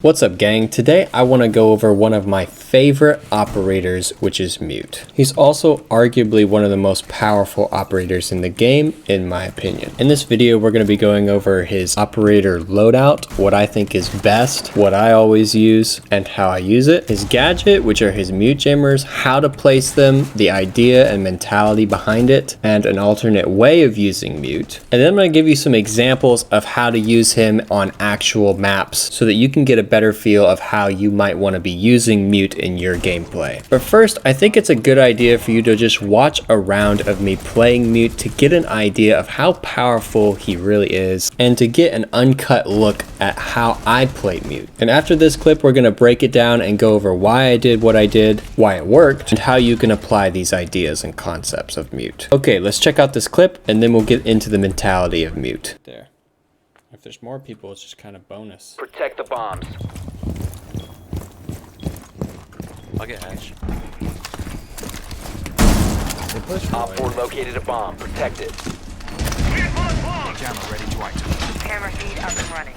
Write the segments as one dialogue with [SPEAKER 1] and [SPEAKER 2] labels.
[SPEAKER 1] What's up, gang? Today I want to go over one of my favorite operators, which is mute. He's also arguably one of the most powerful operators in the game, in my opinion. In this video, we're going to be going over his operator loadout, what I think is best, what I always use, and how I use it, his gadget, which are his mute jammers, how to place them, the idea and mentality behind it, and an alternate way of using mute. And then I'm going to give you some examples of how to use him on actual maps so that you can get a better feel of how you might want to be using mute in your gameplay. But first, I think it's a good idea for you to just watch a round of me playing mute to get an idea of how powerful he really is and to get an uncut look at how I play mute. And after this clip, we're going to break it down and go over why I did what I did, why it worked, and how you can apply these ideas and concepts of mute. Okay, let's check out this clip and then we'll get into the mentality of mute. There. If there's more people, it's just kind of bonus.
[SPEAKER 2] Protect the bombs.
[SPEAKER 3] I'll get Ash.
[SPEAKER 2] Op 4 located a bomb. Protect it.
[SPEAKER 3] Jammer ready to act.
[SPEAKER 4] Camera feed up and running.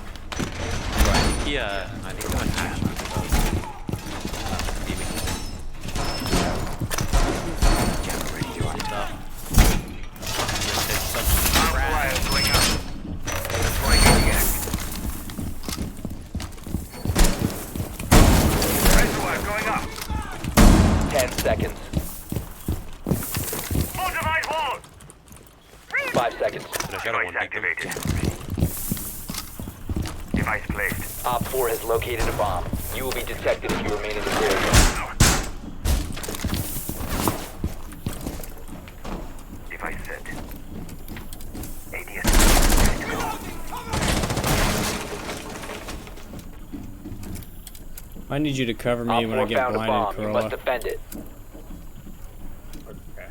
[SPEAKER 3] Yeah, I think I'm Ash. Jammer ready to act.
[SPEAKER 4] Going up.
[SPEAKER 2] 10 seconds. 5 seconds.
[SPEAKER 4] Device placed.
[SPEAKER 2] Op 4 has located a bomb. You will be detected if you remain in this area.
[SPEAKER 4] Device set. ADS.
[SPEAKER 1] I need you to cover me
[SPEAKER 2] Op
[SPEAKER 1] when I
[SPEAKER 2] 4
[SPEAKER 1] get
[SPEAKER 2] found a
[SPEAKER 1] blinded,
[SPEAKER 2] bomb. You must
[SPEAKER 1] Corolla.
[SPEAKER 2] defend it.
[SPEAKER 5] Okay.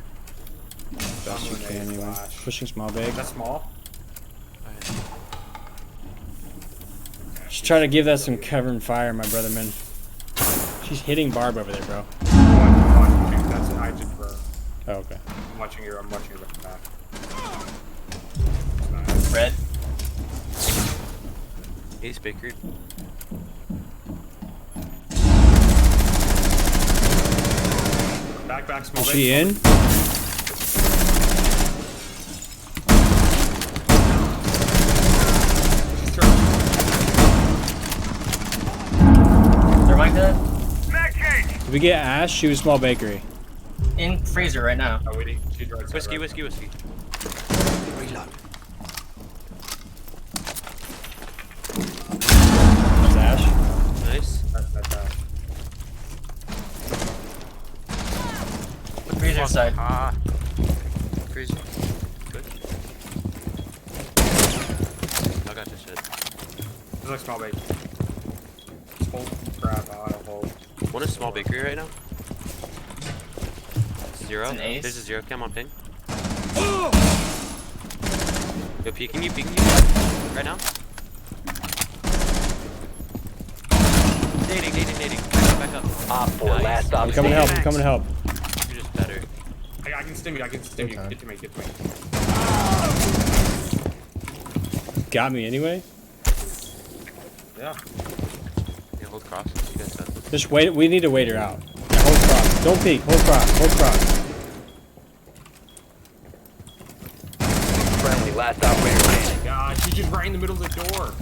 [SPEAKER 1] Best you can, anyway. Pushing small big.
[SPEAKER 5] That's small.
[SPEAKER 1] Just try to give that some cover and fire, my brother, man. She's hitting Barb over there, bro.
[SPEAKER 5] I'm watching. That's an IG, bro.
[SPEAKER 1] Oh, okay.
[SPEAKER 5] I'm watching your back.
[SPEAKER 3] Red. He's bickered.
[SPEAKER 5] Back, small.
[SPEAKER 1] Is she in?
[SPEAKER 6] Thermite dead?
[SPEAKER 1] Did we get Ash? She was small bakery.
[SPEAKER 6] In freezer right now.
[SPEAKER 5] Oh, wait, she's right side,
[SPEAKER 3] Whiskey.
[SPEAKER 6] Reload.
[SPEAKER 1] That's Ash.
[SPEAKER 3] Nice.
[SPEAKER 5] That's out.
[SPEAKER 6] Freezer side.
[SPEAKER 3] Crazy. Good. I got this shit.
[SPEAKER 5] There's like small bake. Just hold crap out of hold.
[SPEAKER 3] One is small bakery right now. Zero.
[SPEAKER 6] It's an ace.
[SPEAKER 3] There's a zero cam on ping. Yo, peeking you. Right now. Nading. Back up.
[SPEAKER 2] Op 4
[SPEAKER 3] Nice.
[SPEAKER 2] last stop.
[SPEAKER 1] I'm coming to help. I'm coming to help.
[SPEAKER 3] You're just better.
[SPEAKER 5] I can stim you.
[SPEAKER 1] Okay.
[SPEAKER 5] Get to me.
[SPEAKER 1] Got me anyway.
[SPEAKER 5] Yeah.
[SPEAKER 3] Yeah, hold cross. You guys said.
[SPEAKER 1] Just wait. We need to wait her out. Yeah, hold cross. Don't peek. Hold cross.
[SPEAKER 2] Friendly last operator standing.
[SPEAKER 5] God, she's just right in the middle of the door.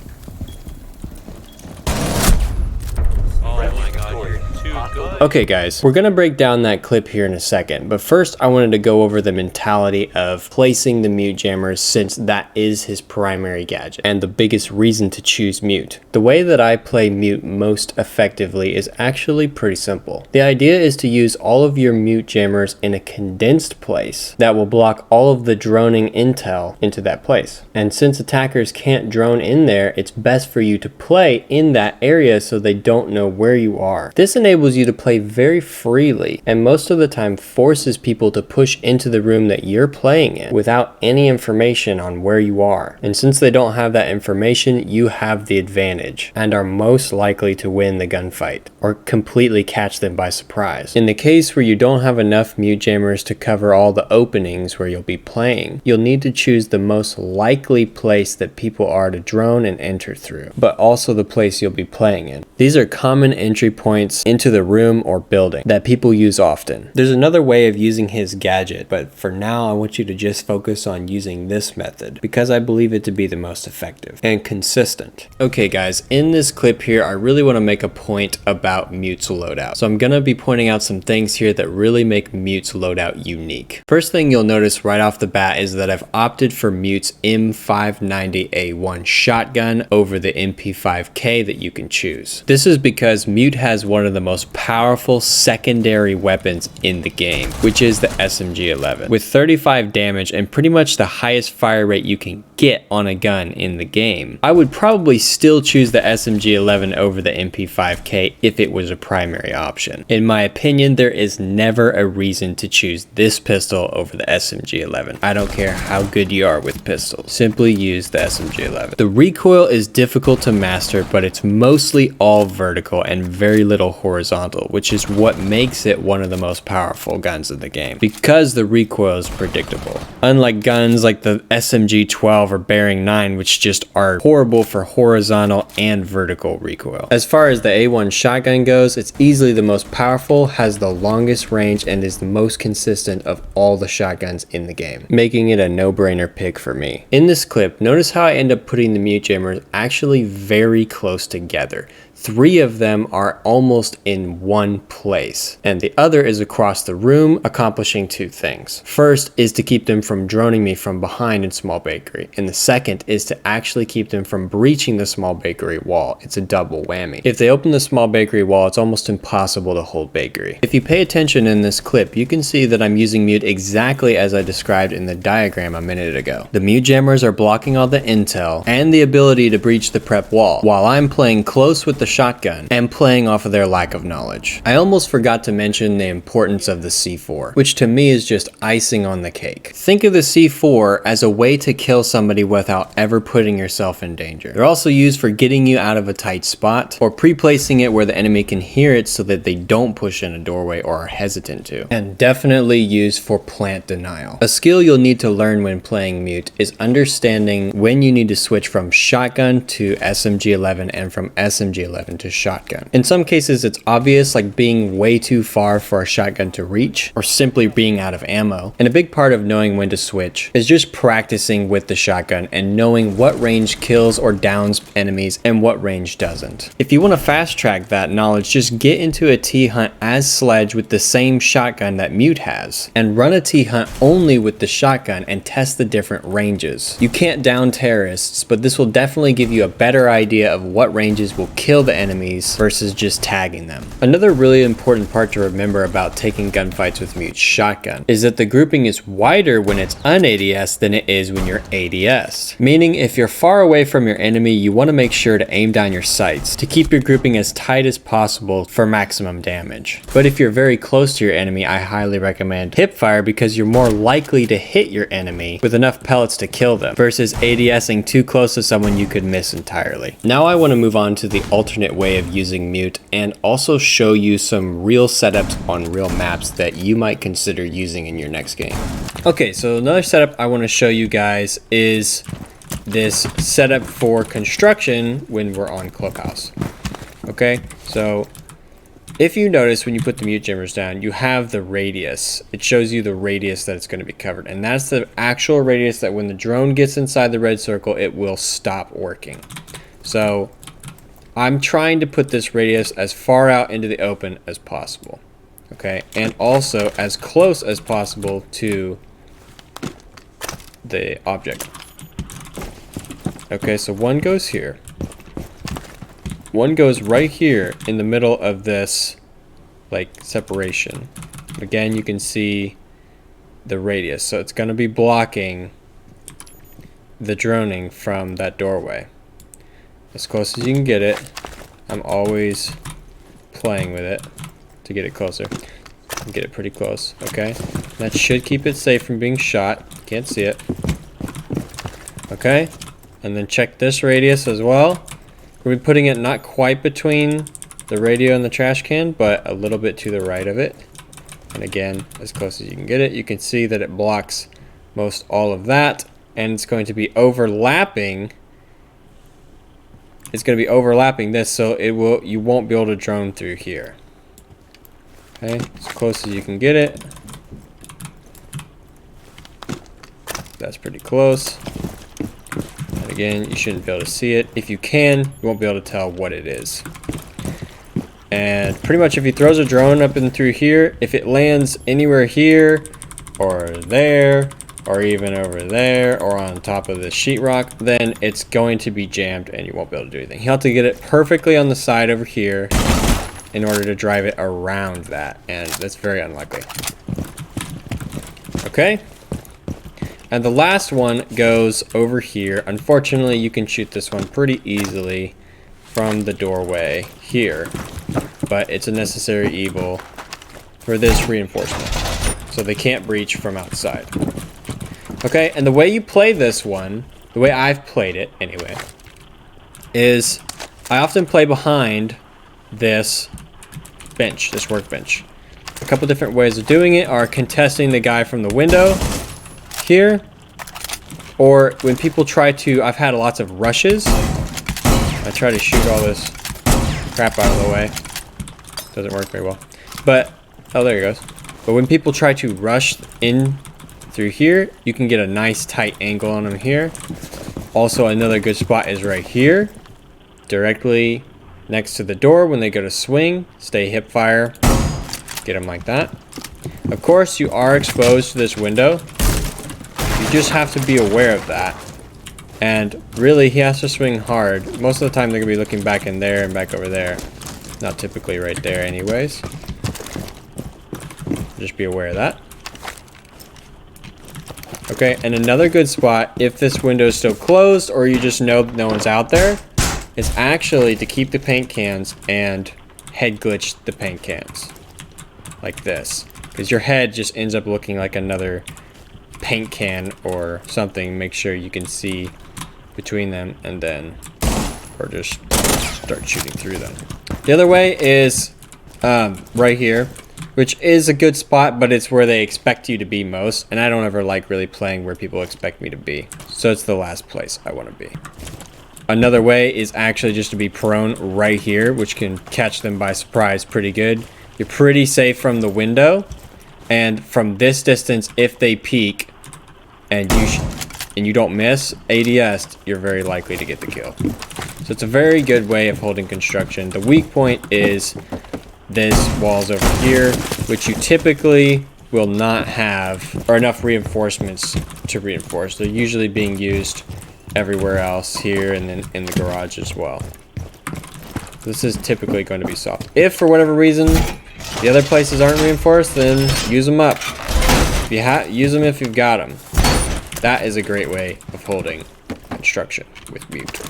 [SPEAKER 3] Oh
[SPEAKER 2] Friendly
[SPEAKER 3] my god,
[SPEAKER 2] destroyer.
[SPEAKER 3] you're too good.
[SPEAKER 1] Okay, guys, we're gonna break down that clip here in a second, but first I wanted to go over the mentality of placing the mute jammers, since that is his primary gadget and the biggest reason to choose mute. The way that I play mute most effectively is actually pretty simple. The idea is to use all of your mute jammers in a condensed place that will block all of the droning intel into that place. And since attackers can't drone in there, it's best for you to play in that area so they don't know where you are. This enables you you to play very freely, and most of the time forces people to push into the room that you're playing in without any information on where you are. And since they don't have that information, you have the advantage and are most likely to win the gunfight or completely catch them by surprise. In the case where you don't have enough mute jammers to cover all the openings where you'll be playing, you'll need to choose the most likely place that people are to drone and enter through, but also the place you'll be playing in. These are common entry points into the room or building that people use often. There's another way of using his gadget, but for now I want you to just focus on using this method because I believe it to be the most effective and consistent. Okay guys, in this clip here I really want to make a point about Mute's loadout. So I'm going to be pointing out some things here that really make Mute's loadout unique. First thing you'll notice right off the bat is that I've opted for Mute's M590A1 shotgun over the MP5K that you can choose. This is because Mute has one of the most powerful secondary weapons in the game, which is the SMG-11. With 35 damage and pretty much the highest fire rate you can get on a gun in the game, I would probably still choose the SMG-11 over the MP5K if it was a primary option. In my opinion, there is never a reason to choose this pistol over the SMG-11. I don't care how good you are with pistols. Simply use the SMG-11. The recoil is difficult to master, but it's mostly all vertical and very little horizontal, which is what makes it one of the most powerful guns in the game, because the recoil is predictable. Unlike guns like the SMG-12 or Bearing 9, which just are horrible for horizontal and vertical recoil. As far as the A1 shotgun goes, it's easily the most powerful, has the longest range, and is the most consistent of all the shotguns in the game, making it a no-brainer pick for me. In this clip, notice how I end up putting the mute jammers actually very close together. 3 of them are almost in one place, and the other is across the room, accomplishing 2 things. First is to keep them from droning me from behind in small bakery, and the second is to actually keep them from breaching the small bakery wall. It's a double whammy. If they open the small bakery wall, it's almost impossible to hold bakery. If you pay attention in this clip, you can see that I'm using mute exactly as I described in the diagram a minute ago. The mute jammers are blocking all the intel and the ability to breach the prep wall, while I'm playing close with the shotgun and playing off of their lack of knowledge. I almost forgot to mention the importance of the C4, which to me is just icing on the cake. Think of the C4 as a way to kill somebody without ever putting yourself in danger. They're also used for getting you out of a tight spot or pre-placing it where the enemy can hear it so that they don't push in a doorway or are hesitant to. And definitely used for plant denial. A skill you'll need to learn when playing Mute is understanding when you need to switch from shotgun to SMG-11 and from SMG-11 to shotgun. In some cases it's obvious, like being way too far for a shotgun to reach or simply being out of ammo. And a big part of knowing when to switch is just practicing with the shotgun and knowing what range kills or downs enemies and what range doesn't. If you want to fast track that knowledge, just get into a T-hunt as Sledge with the same shotgun that Mute has and run a T-hunt only with the shotgun and test the different ranges. You can't down terrorists, but this will definitely give you a better idea of what ranges will kill the enemies versus just tagging them. Another really important part to remember about taking gunfights with Mute's shotgun is that the grouping is wider when it's un-ADS than it is when you're ADS. Meaning if you're far away from your enemy, you want to make sure to aim down your sights to keep your grouping as tight as possible for maximum damage. But if you're very close to your enemy, I highly recommend hip fire because you're more likely to hit your enemy with enough pellets to kill them versus ADSing too close to someone you could miss entirely. Now I want to move on to the alternate way of using Mute and also show you some real setups on real maps that you might consider using in your next game. Okay, so another setup I want to show you guys is this setup for construction when we're on Clubhouse. Okay, so if you notice when you put the mute jammers down, you have the radius. It shows you the radius that it's going to be covered, and that's the actual radius that when the drone gets inside the red circle, it will stop working. So I'm trying to put this radius as far out into the open as possible, okay, and also as close as possible to the object. Okay, so one goes here. One goes right here in the middle of this, like, separation. Again, you can see the radius, so it's going to be blocking the droning from that doorway. As close as you can get it. I'm always playing with it. to get it closer. Get it pretty close, okay? That should keep it safe from being shot. Can't see it. Okay, and then check this radius as well. We'll be putting it not quite between the radio and the trash can, but a little bit to the right of it. And again, as close as you can get it, you can see that it blocks most all of that, and it's going to be overlapping. It's going to be overlapping this, so you won't be able to drone through here. Okay, as close as you can get it. That's pretty close. And again, you shouldn't be able to see it. If you can, you won't be able to tell what it is. And pretty much if he throws a drone up and through here, if it lands anywhere here or there or even over there or on top of the sheetrock, then it's going to be jammed and you won't be able to do anything. He'll have to get it perfectly on the side over here in order to drive it around that, and that's very unlikely. Okay, and the last one goes over here. Unfortunately, you can shoot this one pretty easily from the doorway here, but it's a necessary evil for this reinforcement, so they can't breach from outside. Okay, and the way you play this one, the way I've played it anyway, is I often play behind this bench, this workbench. A couple different ways of doing it are contesting the guy from the window here, or when people try to, I've had lots of rushes. I try to shoot all this crap out of the way. Doesn't work very well. But, oh, there he goes. But when people try to rush in through here, you can get a nice tight angle on them here. Also, another good spot is right here, directly next to the door. When they go to swing, stay hip fire, get them like that. Of course, you are exposed to this window. You just have to be aware of that. And really, he has to swing hard. Most of the time, they're gonna be looking back in there and back over there. Not typically right there anyways. Just be aware of that. Okay, and another good spot, if this window is still closed or you just know no one's out there, is actually to keep the paint cans and head glitch the paint cans. Like this. Because your head just ends up looking like another paint can or something. Make sure you can see between them and then, or just start shooting through them. The other way is right here, which is a good spot, but it's where they expect you to be most. And I don't ever like really playing where people expect me to be. So it's the last place I want to be. Another way is actually just to be prone right here, which can catch them by surprise pretty good. You're pretty safe from the window, and from this distance, if they peek and you don't miss ADS, you're very likely to get the kill. So it's a very good way of holding construction. The weak point is this walls over here, which you typically will not have or enough reinforcements to reinforce. They're usually being used everywhere else here and then in the garage as well. This is typically going to be soft. If for whatever reason the other places aren't reinforced, then use them up. If you use them if you've got them. That is a great way of holding construction with mute.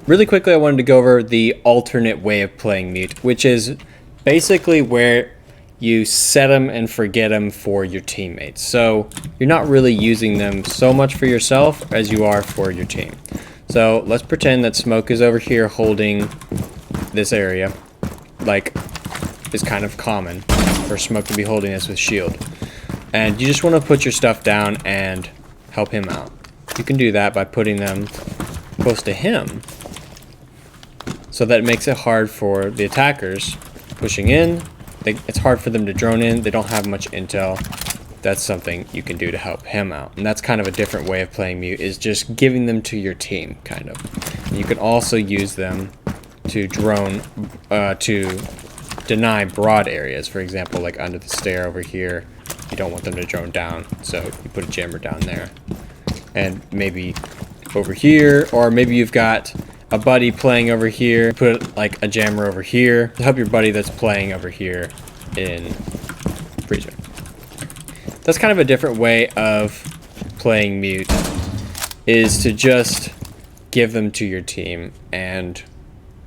[SPEAKER 1] Really quickly, I wanted to go over the alternate way of playing mute, which is basically where you set them and forget them for your teammates. So you're not really using them so much for yourself as you are for your team. So let's pretend that Smoke is over here holding this area, like is kind of common for Smoke to be holding this with shield. And you just want to put your stuff down and help him out. You can do that by putting them close to him, so that it makes it hard for the attackers pushing in. It's hard for them to drone in. They don't have much intel. That's something you can do to help him out. And that's kind of a different way of playing mute, is just giving them to your team, kind of. And you can also use them to drone, to deny broad areas. For example, like under the stair over here, you don't want them to drone down, so you put a jammer down there. And maybe over here, or maybe you've got a buddy playing over here, put like a jammer over here to help your buddy that's playing over here in freezer. That's kind of a different way of playing mute, is to just give them to your team and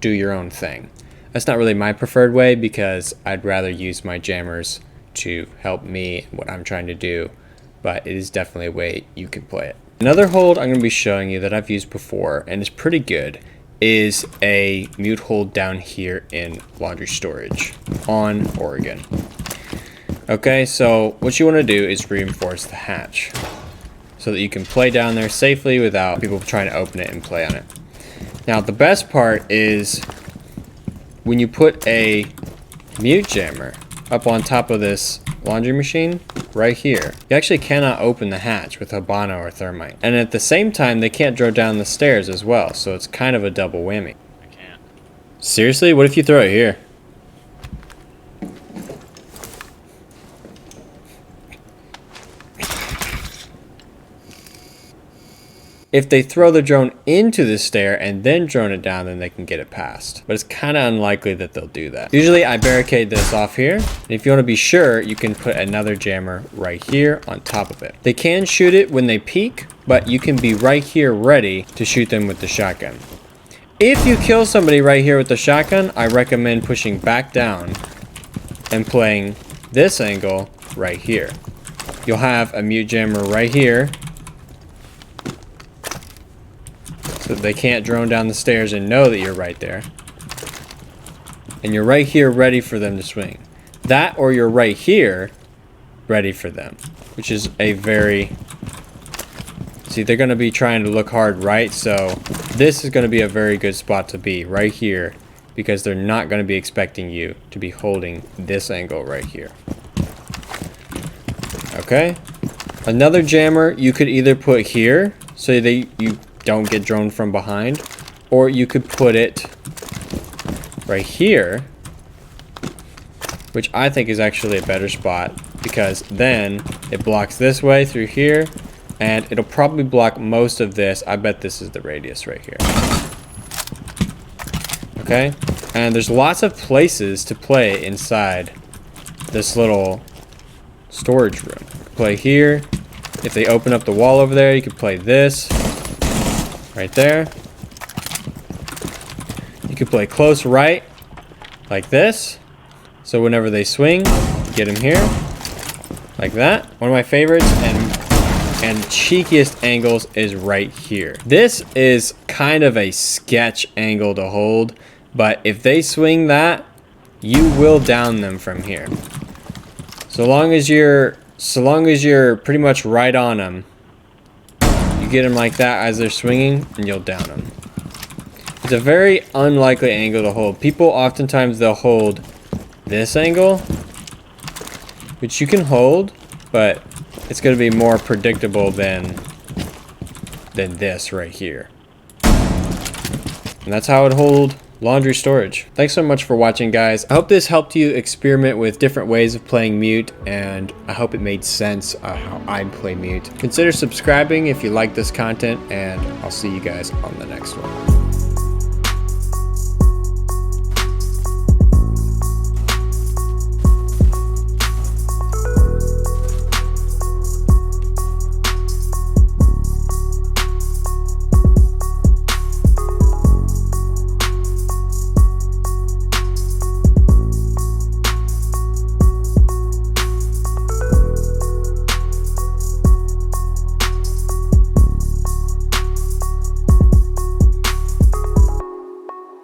[SPEAKER 1] do your own thing. That's not really my preferred way because I'd rather use my jammers to help me what I'm trying to do, but it is definitely a way you can play it. Another hold I'm going to be showing you that I've used before and is pretty good is a mute hold down here in laundry storage on Oregon. Okay, so what you want to do is reinforce the hatch so that you can play down there safely without people trying to open it and play on it. Now the best part is when you put a mute jammer up on top of this laundry machine right here, you actually cannot open the hatch with Habano or Thermite. And at the same time, they can't throw down the stairs as well, so it's kind of a double whammy.
[SPEAKER 3] I can't.
[SPEAKER 1] Seriously? What if you throw it here? If they throw the drone into the stair and then drone it down, then they can get it past. But it's kind of unlikely that they'll do that. Usually I barricade this off here. And if you want to be sure, you can put another jammer right here on top of it. They can shoot it when they peek, but you can be right here ready to shoot them with the shotgun. If you kill somebody right here with the shotgun, I recommend pushing back down and playing this angle right here. You'll have a mute jammer right here, so they can't drone down the stairs and know that you're right there. And you're right here ready for them to swing. That, or you're right here ready for them, which is a very... See, they're going to be trying to look hard right, so this is going to be a very good spot to be, right here, because they're not going to be expecting you to be holding this angle right here. Okay? Another jammer you could either put here, so that you don't get droned from behind, or you could put it right here, which I think is actually a better spot because then it blocks this way through here and it'll probably block most of this. I bet this is the radius right here. Okay, and there's lots of places to play inside this little storage room. Play here. If they open up the wall over there, you can play this right there. You can play close right like this, so whenever they swing, get them here like that. One of my favorites and cheekiest angles is right here. This is kind of a sketch angle to hold, but if they swing that, you will down them from here. So long as you're pretty much right on them, you get them like that as they're swinging, and you'll down them. It's a very unlikely angle to hold. People oftentimes they'll hold this angle, which you can hold, but it's going to be more predictable than this right here. And that's how it hold laundry storage. Thanks so much for watching, guys. I hope this helped you experiment with different ways of playing mute, and I hope it made sense how I play mute. Consider subscribing if you like this content, and I'll see you guys on the next one.